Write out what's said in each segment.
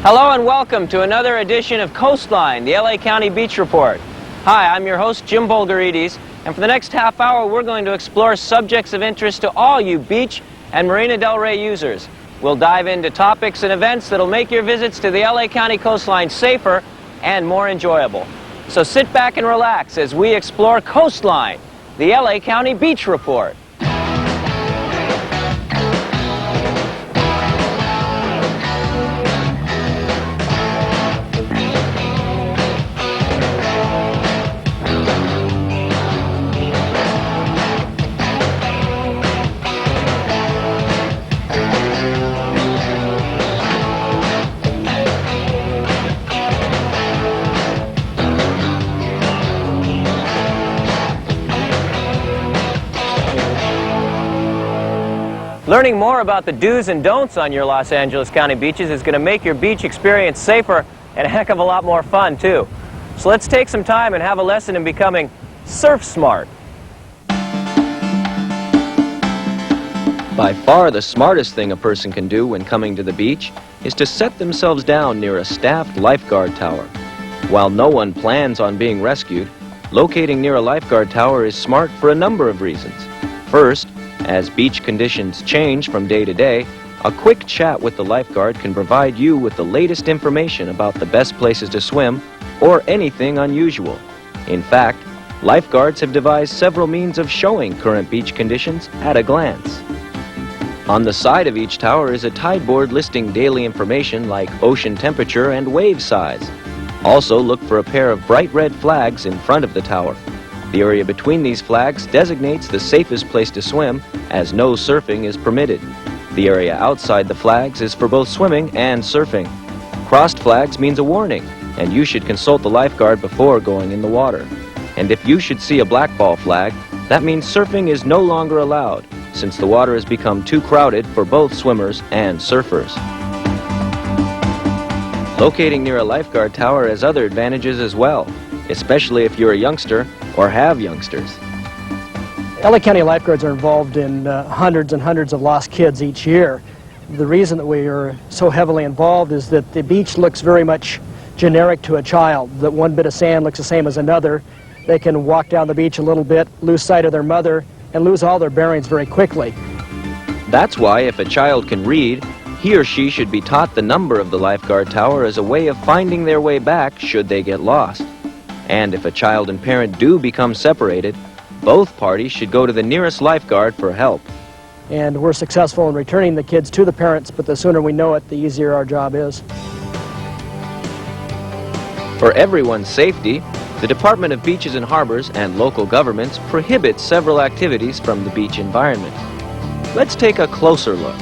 Hello and welcome to another edition of Coastline, the LA County Beach Report. Hi, I'm your host, Jim Boulgarides, and for the next half hour we're going to explore subjects of interest to all you beach and Marina del Rey users. We'll dive into topics and events that'll make your visits to the LA County coastline safer and more enjoyable. So sit back and relax as we explore Coastline, the LA County Beach Report. Learning more about the do's and don'ts on your Los Angeles County beaches is going to make your beach experience safer and a heck of a lot more fun, too. So let's take some time and have a lesson in becoming surf smart. By far the smartest thing a person can do when coming to the beach is to set themselves down near a staffed lifeguard tower. While no one plans on being rescued, locating near a lifeguard tower is smart for a number of reasons. First, as beach conditions change from day to day, a quick chat with the lifeguard can provide you with the latest information about the best places to swim or anything unusual. In fact, lifeguards have devised several means of showing current beach conditions at a glance. On the side of each tower is a tide board listing daily information like ocean temperature and wave size. Also look for a pair of bright red flags in front of the tower. The area between these flags designates the safest place to swim, as no surfing is permitted. The area outside the flags is for both swimming and surfing. Crossed flags means a warning, and you should consult the lifeguard before going in the water. And if you should see a black ball flag, that means surfing is no longer allowed, since the water has become too crowded for both swimmers and surfers. Locating near a lifeguard tower has other advantages as well, especially if you're a youngster or have youngsters. LA County lifeguards are involved in hundreds and hundreds of lost kids each year. The reason that we are so heavily involved is that the beach looks very much generic to a child, that one bit of sand looks the same as another. They can walk down the beach a little bit, lose sight of their mother, and lose all their bearings very quickly. That's why if a child can read, he or she should be taught the number of the lifeguard tower as a way of finding their way back should they get lost. And if a child and parent do become separated, both parties should go to the nearest lifeguard for help. And we're successful in returning the kids to the parents, but the sooner we know it, the easier our job is. For everyone's safety, the Department of Beaches and Harbors and local governments prohibit several activities from the beach environment. Let's take a closer look.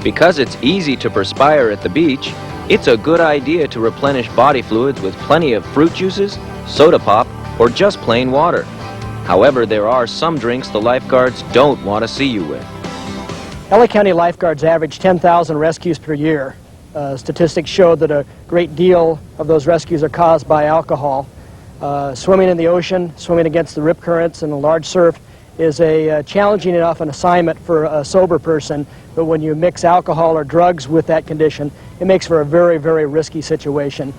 Because it's easy to perspire at the beach, it's a good idea to replenish body fluids with plenty of fruit juices, soda pop, or just plain water. However, there are some drinks the lifeguards don't want to see you with. LA County lifeguards average 10,000 rescues per year. Statistics show that a great deal of those rescues are caused by alcohol. Swimming in the ocean, swimming against the rip currents and the large surf is a challenging enough an assignment for a sober person, but when you mix alcohol or drugs with that condition, it makes for a very, very risky situation.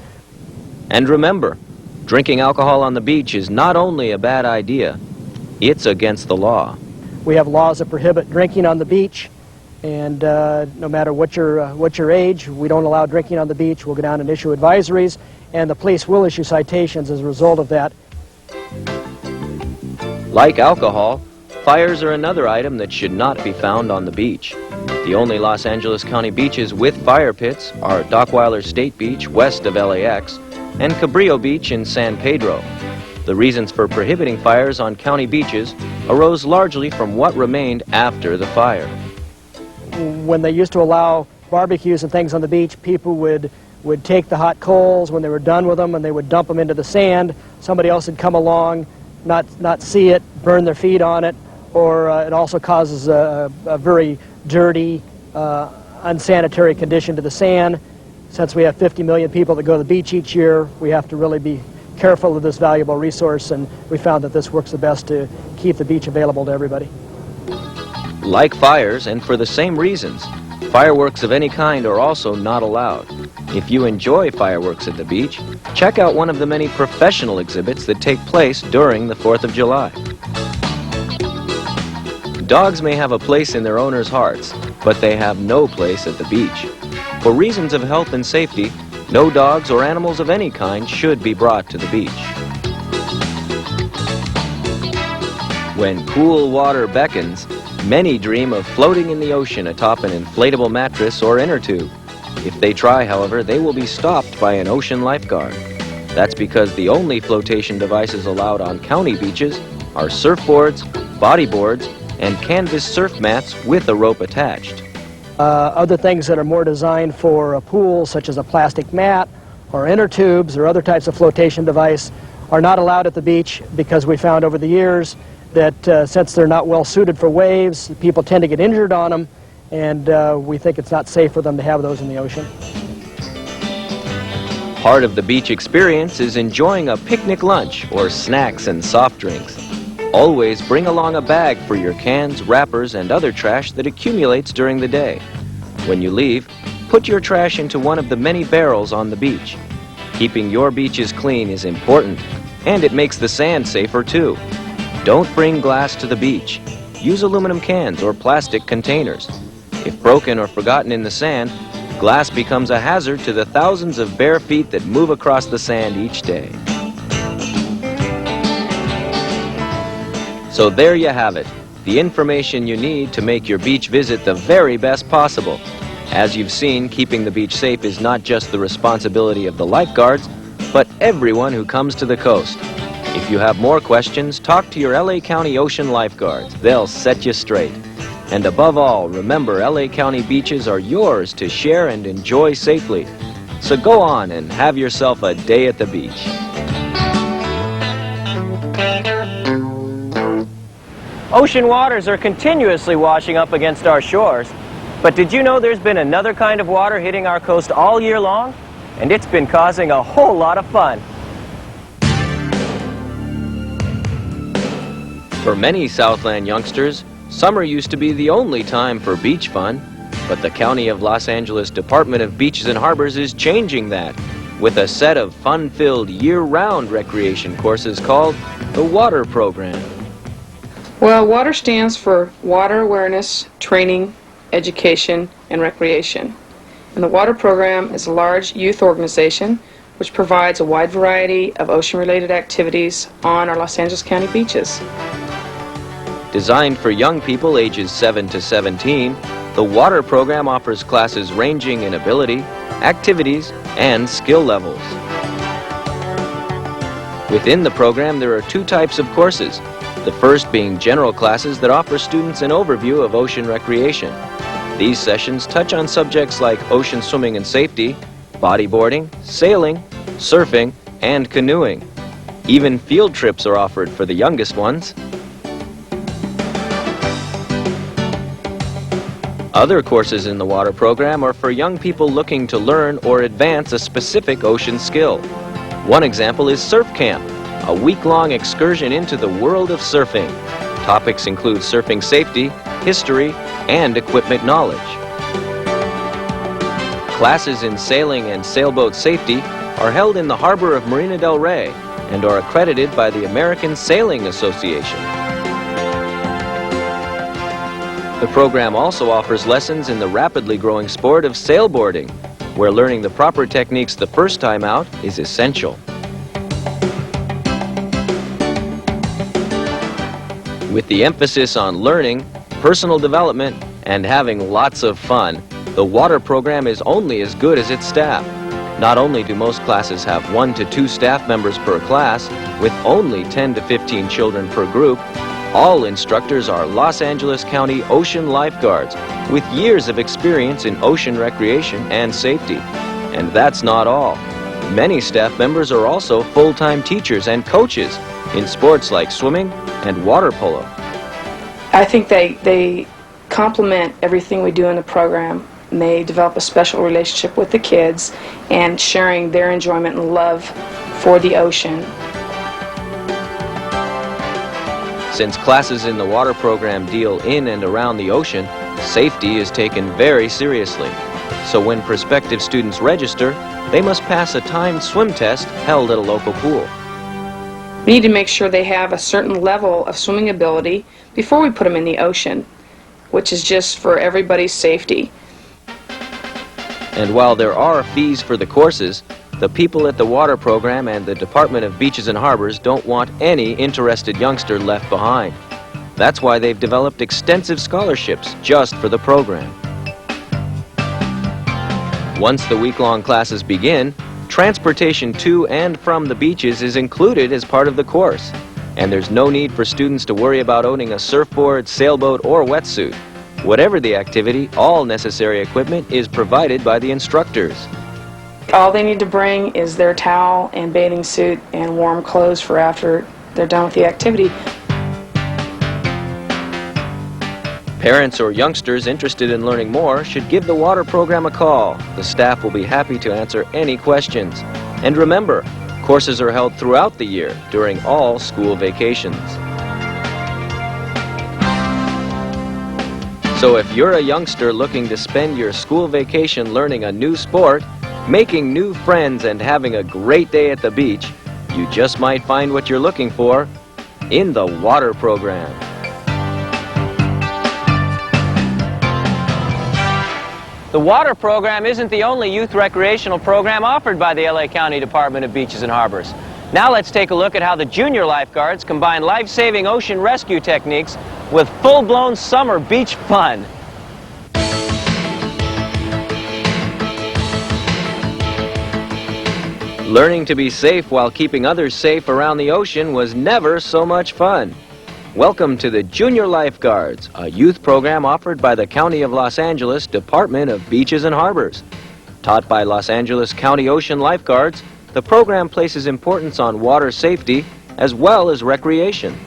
And remember, drinking alcohol on the beach is not only a bad idea, it's against the law. We have laws that prohibit drinking on the beach, and no matter what your age, we don't allow drinking on the beach. We'll go down and issue advisories, and the police will issue citations as a result of that. Like alcohol, fires are another item that should not be found on the beach. The only Los Angeles County beaches with fire pits are Dockweiler State Beach west of LAX and Cabrillo Beach in San Pedro. The reasons for prohibiting fires on county beaches arose largely from what remained after the fire. When they used to allow barbecues and things on the beach, people would take the hot coals when they were done with them and they would dump them into the sand. Somebody else would come along, not see it, burn their feet on it, or it also causes a very dirty, unsanitary condition to the sand. Since we have 50 million people that go to the beach each year, we have to really be careful of this valuable resource, and we found that this works the best to keep the beach available to everybody. Like fires, and for the same reasons, Fireworks of any kind are also not allowed. If you enjoy fireworks at the beach, check out one of the many professional exhibits that take place during the 4th of July. Dogs may have a place in their owners' hearts, but they have no place at the beach. For reasons of health and safety, no dogs or animals of any kind should be brought to the beach. When cool water beckons, many dream of floating in the ocean atop an inflatable mattress or inner tube. If they try, however, they will be stopped by an ocean lifeguard. That's because the only flotation devices allowed on county beaches are surfboards, bodyboards, and canvas surf mats with a rope attached. Other things that are more designed for a pool, such as a plastic mat or inner tubes or other types of flotation device, are not allowed at the beach because we found over the years that since they're not well suited for waves, people tend to get injured on them, and we think it's not safe for them to have those in the ocean. Part of the beach experience is enjoying a picnic lunch or snacks and soft drinks. Always bring along a bag for your cans, wrappers, and other trash that accumulates during the day. When you leave, put your trash into one of the many barrels on the beach. Keeping your beaches clean is important, and it makes the sand safer too. Don't bring glass to the beach. Use aluminum cans or plastic containers. If broken or forgotten in the sand, glass becomes a hazard to the thousands of bare feet that move across the sand each day. So there you have it, the information you need to make your beach visit the very best possible. As you've seen, keeping the beach safe is not just the responsibility of the lifeguards, but everyone who comes to the coast. If you have more questions, talk to your LA County Ocean Lifeguards. They'll set you straight. And above all, remember, LA County beaches are yours to share and enjoy safely. So go on and have yourself a day at the beach. Ocean waters are continuously washing up against our shores. But did you know there's been another kind of water hitting our coast all year long? And it's been causing a whole lot of fun. For many Southland youngsters, summer used to be the only time for beach fun. But the County of Los Angeles Department of Beaches and Harbors is changing that with a set of fun-filled year-round recreation courses called the Water Program. Well, WATER stands for Water Awareness, Training, Education, and Recreation. And the WATER Program is a large youth organization which provides a wide variety of ocean-related activities on our Los Angeles County beaches. Designed for young people ages 7 to 17, the WATER Program offers classes ranging in ability, activities, and skill levels. Within the program, there are two types of courses. The first being general classes that offer students an overview of ocean recreation. These sessions touch on subjects like ocean swimming and safety, bodyboarding, sailing, surfing, and canoeing. Even field trips are offered for the youngest ones. Other courses in the WATER Program are for young people looking to learn or advance a specific ocean skill. One example is Surf Camp, a week-long excursion into the world of surfing. Topics include surfing safety, history, and equipment knowledge. Classes in sailing and sailboat safety are held in the harbor of Marina del Rey and are accredited by the American Sailing Association. The program also offers lessons in the rapidly growing sport of sailboarding, where learning the proper techniques the first time out is essential. With the emphasis on learning, personal development, and having lots of fun, the WATER Program is only as good as its staff. Not only do most classes have 1 to 2 staff members per class, with only 10 to 15 children per group, all instructors are Los Angeles County Ocean Lifeguards with years of experience in ocean recreation and safety. And that's not all. Many staff members are also full-time teachers and coaches in sports like swimming and water polo. I think they complement everything we do in the program. And they develop a special relationship with the kids and sharing their enjoyment and love for the ocean. Since classes in the water program deal in and around the ocean, safety is taken very seriously. So when prospective students register, they must pass a timed swim test held at a local pool. We need to make sure they have a certain level of swimming ability before we put them in the ocean, which is just for everybody's safety. And while there are fees for the courses, the people at the water program and the Department of Beaches and Harbors don't want any interested youngster left behind. That's why they've developed extensive scholarships just for the program. Once the week-long classes begin, transportation to and from the beaches is included as part of the course, and there's no need for students to worry about owning a surfboard, sailboat, or wetsuit. Whatever the activity, all necessary equipment is provided by the instructors. All they need to bring is their towel and bathing suit and warm clothes for after they're done with the activity. Parents or youngsters interested in learning more should give the water program a call. The staff will be happy to answer any questions. And remember, courses are held throughout the year during all school vacations. So if you're a youngster looking to spend your school vacation learning a new sport, making new friends, and having a great day at the beach, you just might find what you're looking for in the water program. The water program isn't the only youth recreational program offered by the LA County Department of Beaches and Harbors. Now let's take a look at how the junior lifeguards combine life-saving ocean rescue techniques with full-blown summer beach fun. Learning to be safe while keeping others safe around the ocean was never so much fun. Welcome to the Junior Lifeguards, a youth program offered by the County of Los Angeles Department of Beaches and Harbors. Taught by Los Angeles County Ocean Lifeguards, the program places importance on water safety as well as recreation.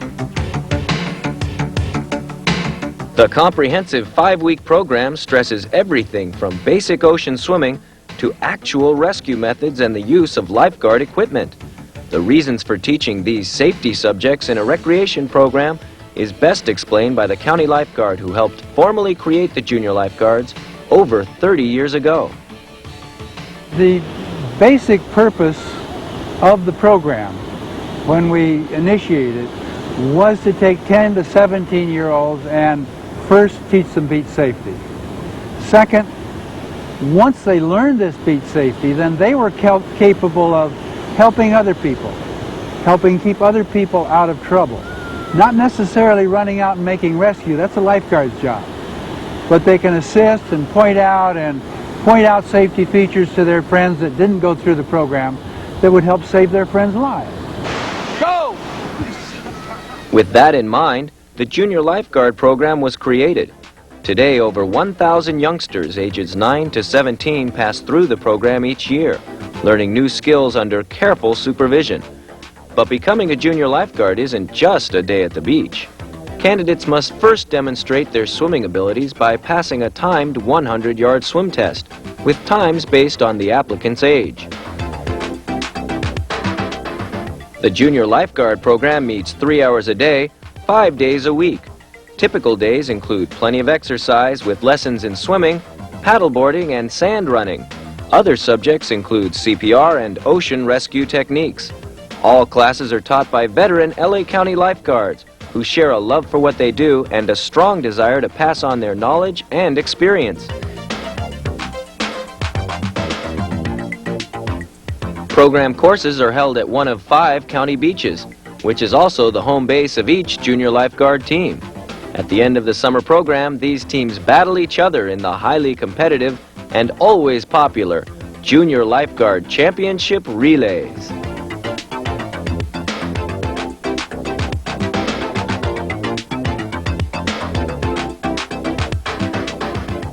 The comprehensive 5-week program stresses everything from basic ocean swimming to actual rescue methods and the use of lifeguard equipment. The reasons for teaching these safety subjects in a recreation program is best explained by the county lifeguard who helped formally create the junior lifeguards over 30 years ago. The basic purpose of the program when we initiated was to take 10 to 17-year-olds and first teach them beach safety. Second, once they learned this beach safety, then they were capable of helping other people, helping keep other people out of trouble. Not necessarily running out and making rescue, that's a lifeguard's job. But they can assist and point out safety features to their friends that didn't go through the program that would help save their friends' lives. Go! With that in mind, the Junior Lifeguard program was created. Today, over 1,000 youngsters ages 9 to 17 pass through the program each year, learning new skills under careful supervision. But becoming a junior lifeguard isn't just a day at the beach. Candidates must first demonstrate their swimming abilities by passing a timed 100-yard swim test, with times based on the applicant's age. The Junior Lifeguard program meets 3 hours a day, 5 days a week. Typical days include plenty of exercise with lessons in swimming, paddleboarding, and sand running. Other subjects include CPR and ocean rescue techniques. All classes are taught by veteran LA County lifeguards who share a love for what they do and a strong desire to pass on their knowledge and experience. Program courses are held at one of 5 county beaches, which is also the home base of each junior lifeguard team. At the end of the summer program, these teams battle each other in the highly competitive and always popular Junior Lifeguard Championship Relays.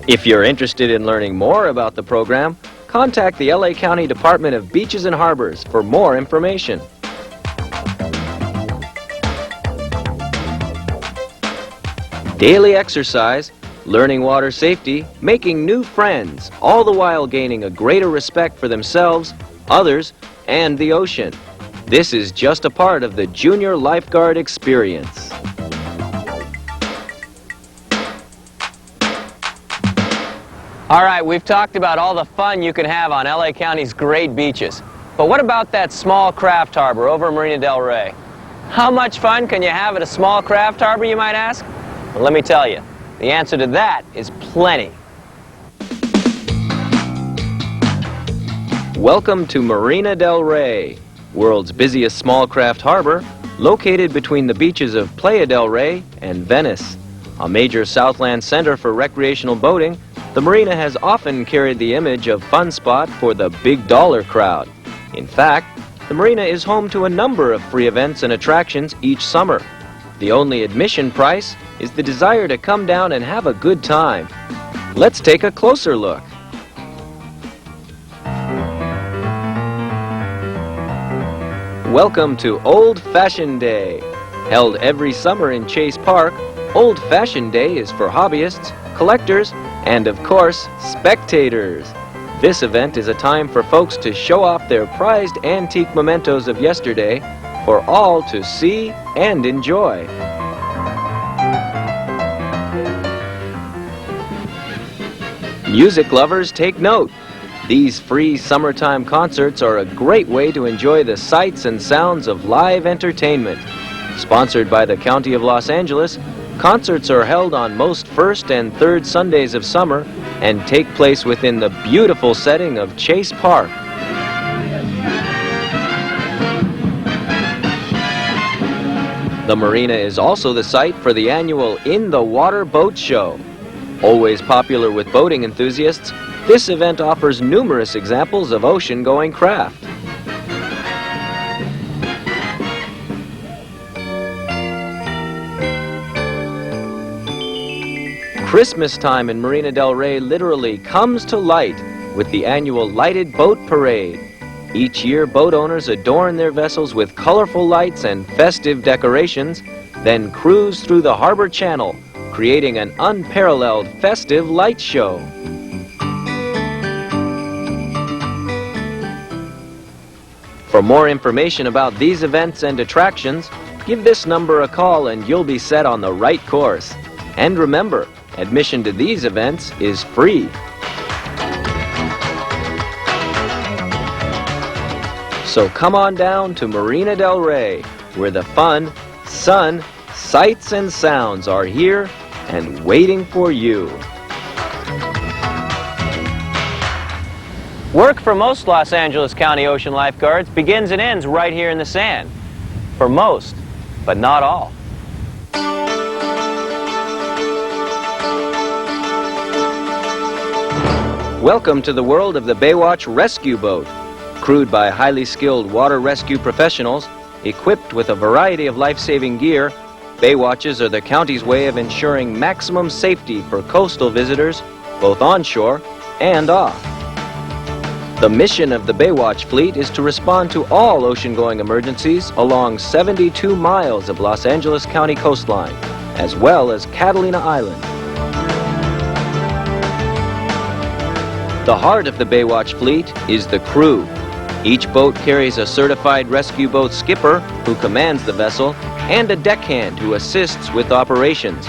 If you're interested in learning more about the program, contact the LA County Department of Beaches and Harbors for more information. Daily exercise, learning water safety, making new friends, all the while gaining a greater respect for themselves, others, and the ocean. This is just a part of the Junior Lifeguard experience. All right, we've talked about all the fun you can have on LA County's great beaches. But what about that small craft harbor over Marina del Rey? How much fun can you have at a small craft harbor, you might ask? Well, let me tell you, the answer to that is plenty. Welcome to Marina del Rey, world's busiest small craft harbor, located between the beaches of Playa del Rey and Venice. A major Southland center for recreational boating, the marina has often carried the image of fun spot for the big dollar crowd. In fact, the marina is home to a number of free events and attractions each summer. The only admission price is the desire to come down and have a good time. Let's take a closer look. Welcome to Old Fashioned Day. Held every summer in Chase Park, Old Fashioned Day is for hobbyists, collectors, and of course, spectators. This event is a time for folks to show off their prized antique mementos of yesterday for all to see and enjoy. Music lovers, take note. These free summertime concerts are a great way to enjoy the sights and sounds of live entertainment. Sponsored by the County of Los Angeles, concerts are held on most first and third Sundays of summer and take place within the beautiful setting of Chase Park. The marina is also the site for the annual In the Water Boat Show. Always popular with boating enthusiasts, this event offers numerous examples of ocean-going craft. Christmas time in Marina del Rey literally comes to light with the annual Lighted Boat Parade. Each year, boat owners adorn their vessels with colorful lights and festive decorations, then cruise through the harbor channel, creating an unparalleled festive light show. For more information about these events and attractions, give this number a call and you'll be set on the right course. And remember, admission to these events is free. So come on down to Marina del Rey, where the fun, sun, sights and sounds are here and waiting for you. Work for most Los Angeles County ocean lifeguards begins and ends right here in the sand. For most, but not all. Welcome to the world of the Baywatch rescue boat. Crewed by highly skilled water rescue professionals, equipped with a variety of life-saving gear, Baywatches are the county's way of ensuring maximum safety for coastal visitors, both onshore and off. The mission of the Baywatch fleet is to respond to all ocean-going emergencies along 72 miles of Los Angeles County coastline, as well as Catalina Island. The heart of the Baywatch fleet is the crew. Each boat carries a certified rescue boat skipper who commands the vessel and a deckhand who assists with operations.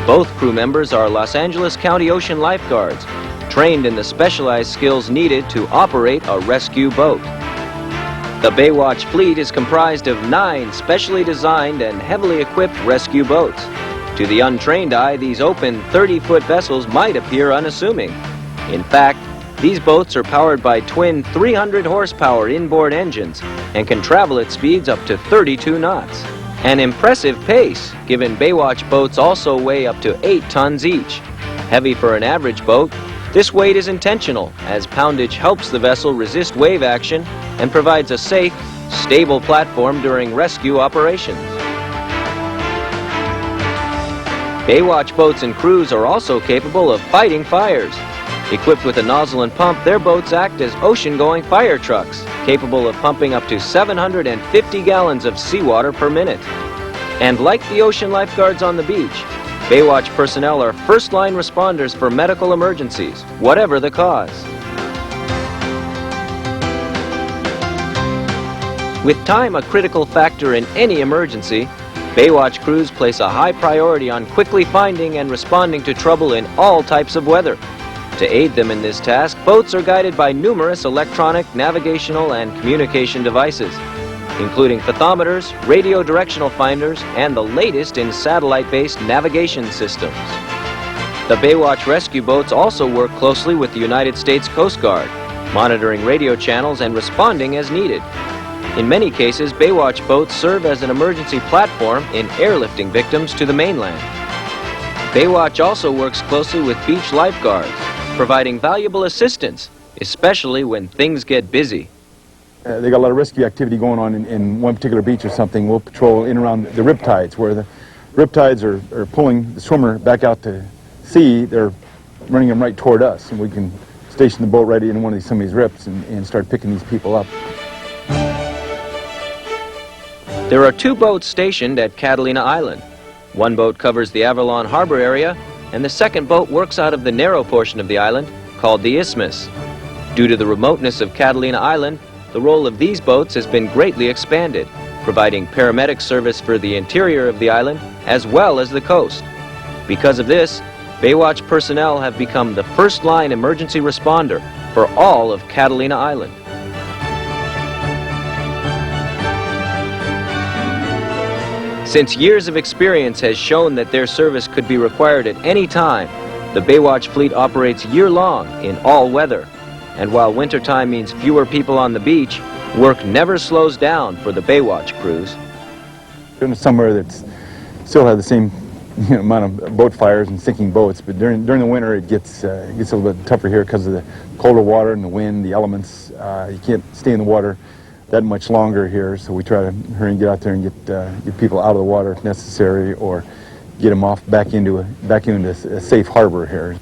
Both crew members are Los Angeles County ocean lifeguards, trained in the specialized skills needed to operate a rescue boat. The Baywatch fleet is comprised of 9 specially designed and heavily equipped rescue boats. To the untrained eye, these open 30-foot vessels might appear unassuming. In fact, these boats are powered by twin 300-horsepower inboard engines and can travel at speeds up to 32 knots. An impressive pace, given Baywatch boats also weigh up to 8 tons each. Heavy for an average boat, this weight is intentional, as poundage helps the vessel resist wave action and provides a safe, stable platform during rescue operations. Baywatch boats and crews are also capable of fighting fires. Equipped with a nozzle and pump, their boats act as ocean-going fire trucks, capable of pumping up to 750 gallons of seawater per minute. And like the ocean lifeguards on the beach, Baywatch personnel are first-line responders for medical emergencies, whatever the cause. With time a critical factor in any emergency, Baywatch crews place a high priority on quickly finding and responding to trouble in all types of weather. To aid them in this task, boats are guided by numerous electronic, navigational, and communication devices, including fathometers, radio directional finders, and the latest in satellite-based navigation systems. The Baywatch rescue boats also work closely with the United States Coast Guard, monitoring radio channels and responding as needed. In many cases, Baywatch boats serve as an emergency platform in airlifting victims to the mainland. Baywatch also works closely with beach lifeguards, providing valuable assistance, especially when things get busy. They got a lot of rescue activity going on in one particular beach or something. We'll patrol in around the riptides, where the riptides are pulling the swimmer back out to sea. They're running them right toward us, and we can station the boat right in one of some of these rips and start picking these people up. There are 2 boats stationed at Catalina Island. One boat covers the Avalon Harbor area, and the second boat works out of the narrow portion of the island called the Isthmus. Due to the remoteness of Catalina Island, the role of these boats has been greatly expanded, providing paramedic service for the interior of the island as well as the coast. Because of this, Baywatch personnel have become the first-line emergency responder for all of Catalina Island. Since years of experience has shown that their service could be required at any time, the Baywatch fleet operates year-long in all weather. And while wintertime means fewer people on the beach, work never slows down for the Baywatch crews. In the summer, that's still have the same amount of boat fires and sinking boats, but during the winter it gets a little bit tougher here because of the colder water and the wind, the elements. You can't stay in the water that much longer here, so we try to hurry and get out there and get people out of the water if necessary, or get them off back into a safe harbor here.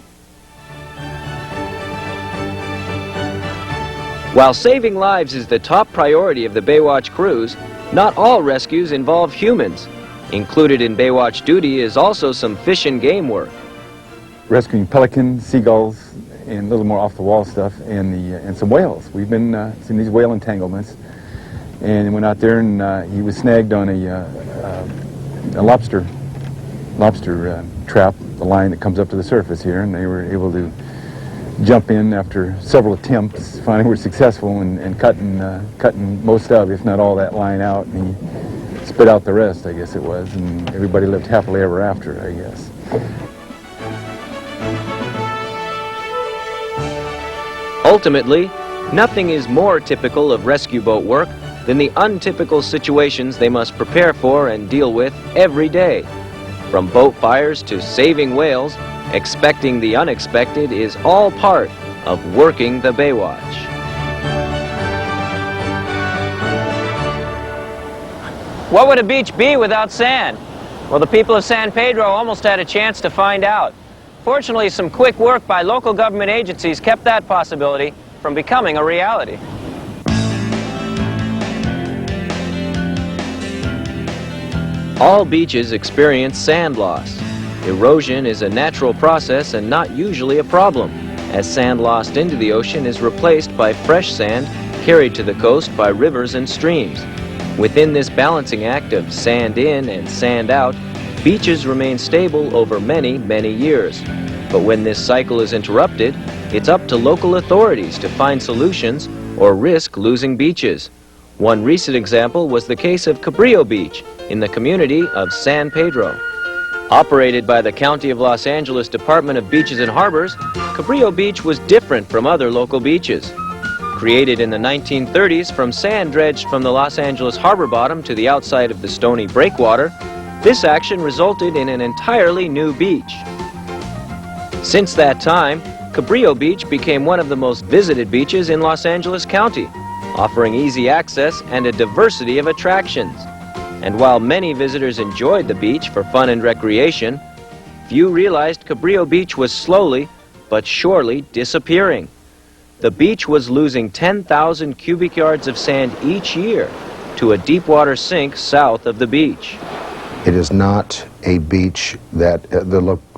While saving lives is the top priority of the Baywatch crews, not all rescues involve humans. Included in Baywatch duty is also some fish and game work. Rescuing pelicans, seagulls, and a little more off-the-wall stuff, and some whales. We've been seeing these whale entanglements, and went out there and he was snagged on a lobster trap, the line that comes up to the surface here, and they were able to jump in after several attempts. Finally, we're successful in cutting most of, if not all, that line out, and he spit out the rest, I guess it was, and everybody lived happily ever after, I guess. Ultimately, nothing is more typical of rescue boat work than the untypical situations they must prepare for and deal with every day. From boat fires to saving whales, expecting the unexpected is all part of working the Baywatch. What would a beach be without sand? Well, the people of San Pedro almost had a chance to find out. Fortunately, some quick work by local government agencies kept that possibility from becoming a reality. All beaches experience sand loss. Erosion is a natural process and not usually a problem, as sand lost into the ocean is replaced by fresh sand carried to the coast by rivers and streams. Within this balancing act of sand in and sand out, beaches remain stable over many, many years. But when this cycle is interrupted, it's up to local authorities to find solutions or risk losing beaches. One recent example was the case of Cabrillo Beach in the community of San Pedro. Operated by the County of Los Angeles Department of Beaches and Harbors, Cabrillo Beach was different from other local beaches. Created in the 1930s from sand dredged from the Los Angeles harbor bottom to the outside of the stony breakwater, this action resulted in an entirely new beach. Since that time, Cabrillo Beach became one of the most visited beaches in Los Angeles County, offering easy access and a diversity of attractions. And while many visitors enjoyed the beach for fun and recreation, few realized Cabrillo Beach was slowly but surely disappearing. The beach was losing 10,000 cubic yards of sand each year to a deep water sink south of the beach. It is not a beach that,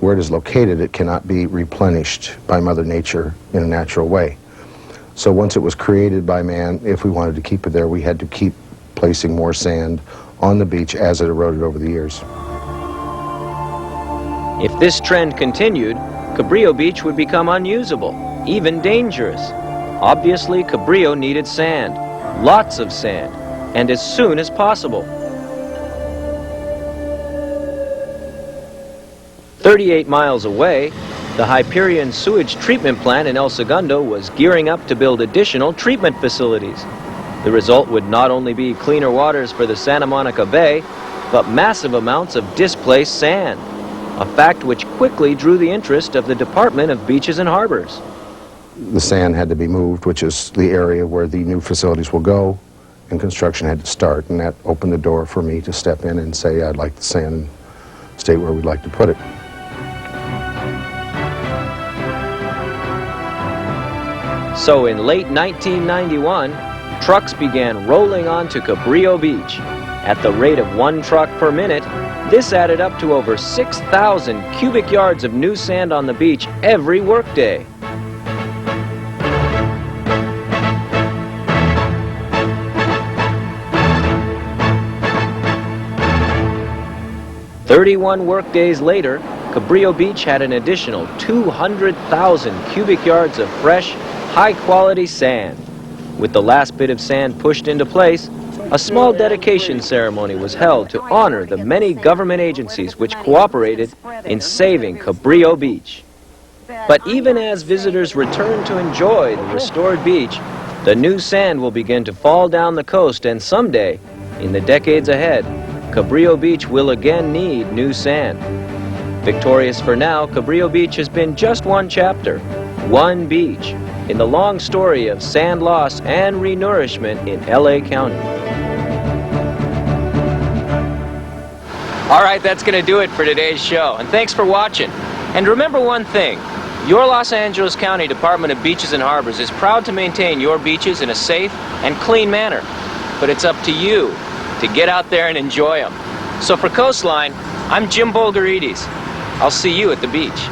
where it is located, it cannot be replenished by Mother Nature in a natural way. So once it was created by man, if we wanted to keep it there, we had to keep placing more sand on the beach as it eroded over the years. If this trend continued, Cabrillo Beach would become unusable, even dangerous. Obviously, Cabrillo needed sand, lots of sand, and as soon as possible. 38 miles away, the Hyperion sewage treatment plant in El Segundo was gearing up to build additional treatment facilities. The result would not only be cleaner waters for the Santa Monica Bay, but massive amounts of displaced sand, a fact which quickly drew the interest of the Department of Beaches and Harbors. The sand had to be moved, which is the area where the new facilities will go, and construction had to start, and that opened the door for me to step in and say I'd like the sand and state where we'd like to put it. So in late 1991, trucks began rolling onto Cabrillo Beach. At the rate of 1 truck per minute, this added up to over 6,000 cubic yards of new sand on the beach every workday. "31 workdays later, Cabrillo Beach had an additional 200,000 cubic yards of fresh, high-quality sand. With the last bit of sand pushed into place, a small dedication ceremony was held to honor the many government agencies which cooperated in saving Cabrillo Beach. But even as visitors return to enjoy the restored beach, the new sand will begin to fall down the coast, and someday, in the decades ahead, Cabrillo Beach will again need new sand. Victorious for now, Cabrillo Beach has been just one chapter, one beach, in the long story of sand loss and renourishment in LA County. All right, that's going to do it for today's show, and thanks for watching. And remember one thing, your Los Angeles County Department of Beaches and Harbors is proud to maintain your beaches in a safe and clean manner, but it's up to you to get out there and enjoy them. So for Coastline, I'm Jim Boulgarides. I'll see you at the beach.